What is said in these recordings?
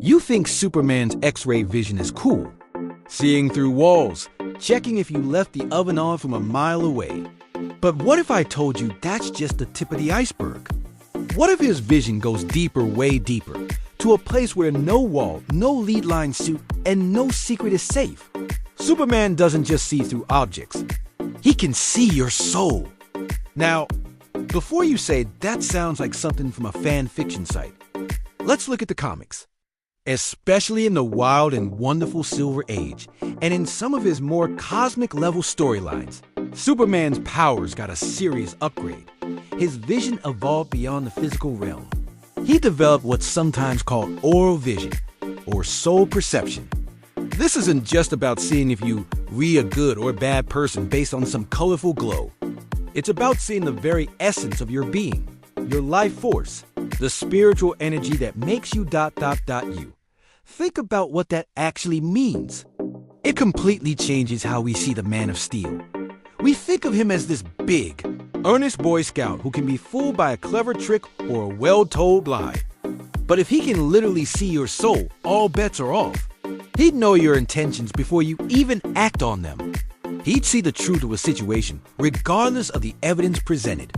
You think Superman's X-ray vision is cool, seeing through walls, checking if you left the oven on from a mile away. But what if I told you that's just the tip of the iceberg? What if his vision goes deeper, way deeper, to a place where no wall, no lead line suit, and no secret is safe? Superman doesn't just see through objects. He can see your soul. Now, before you say that sounds like something from a fan fiction site, let's look at the comics. Especially in the wild and wonderful Silver Age, and in some of his more cosmic-level storylines, Superman's powers got a serious upgrade. His vision evolved beyond the physical realm. He developed what's sometimes called aural vision, or soul perception. This isn't just about seeing if you a good or bad person based on some colorful glow. It's about seeing the very essence of your being, your life force, the spiritual energy that makes you ... you. Think about what that actually means. It completely changes how we see the Man of Steel. We think of him as this big, earnest Boy Scout who can be fooled by a clever trick or a well-told lie. But if he can literally see your soul, all bets are off. He'd know your intentions before you even act on them. He'd see the truth of a situation, regardless of the evidence presented.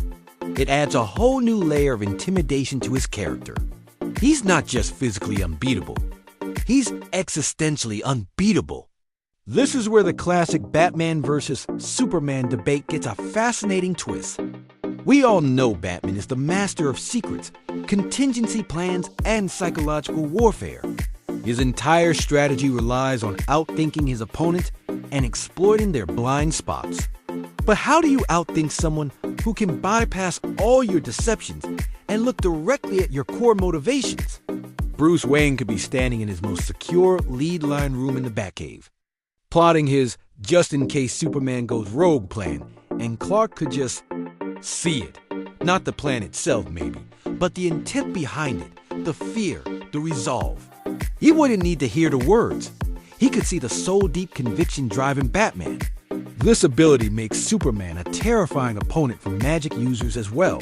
It adds a whole new layer of intimidation to his character. He's not just physically unbeatable. He's existentially unbeatable. This is where the classic Batman versus Superman debate gets a fascinating twist. We all know Batman is the master of secrets, contingency plans, and psychological warfare. His entire strategy relies on outthinking his opponent and exploiting their blind spots. But how do you outthink someone who can bypass all your deceptions and look directly at your core motivations? Bruce Wayne could be standing in his most secure lead line room in the Batcave, plotting his just-in-case Superman goes rogue plan, and Clark could just see it. Not the plan itself, maybe, but the intent behind it, the fear, the resolve. He wouldn't need to hear the words. He could see the soul-deep conviction driving Batman. This ability makes Superman a terrifying opponent for magic users as well.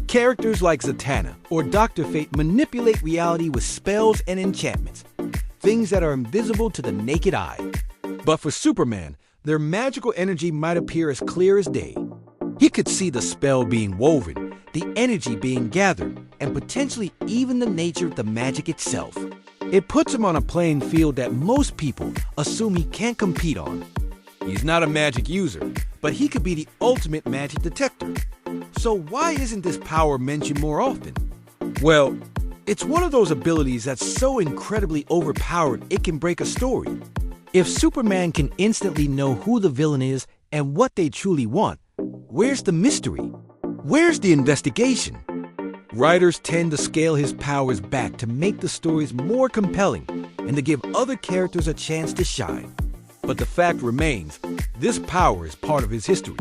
Characters like Zatanna or Dr. Fate manipulate reality with spells and enchantments, things that are invisible to the naked eye. But for Superman, their magical energy might appear as clear as day. He could see the spell being woven, the energy being gathered, and potentially even the nature of the magic itself. It puts him on a playing field that most people assume he can't compete on. He's not a magic user, but he could be the ultimate magic detector. So why isn't this power mentioned more often? Well, it's one of those abilities that's so incredibly overpowered it can break a story. If Superman can instantly know who the villain is and what they truly want, where's the mystery? Where's the investigation? Writers tend to scale his powers back to make the stories more compelling and to give other characters a chance to shine. But the fact remains, this power is part of his history.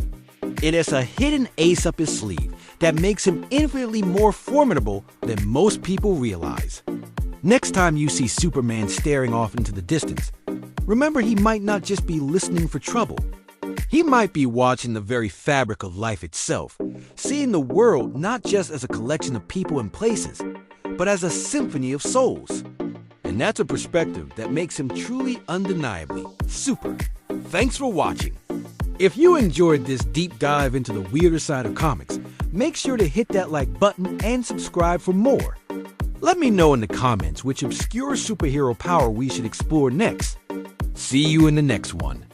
It is a hidden ace up his sleeve that makes him infinitely more formidable than most people realize. Next time you see Superman staring off into the distance, remember he might not just be listening for trouble. He might be watching the very fabric of life itself, seeing the world not just as a collection of people and places, but as a symphony of souls. And that's a perspective that makes him truly undeniably super. Thanks for watching. If you enjoyed this deep dive into the weirder side of comics, make sure to hit that like button and subscribe for more. Let me know in the comments which obscure superhero power we should explore next. See you in the next one.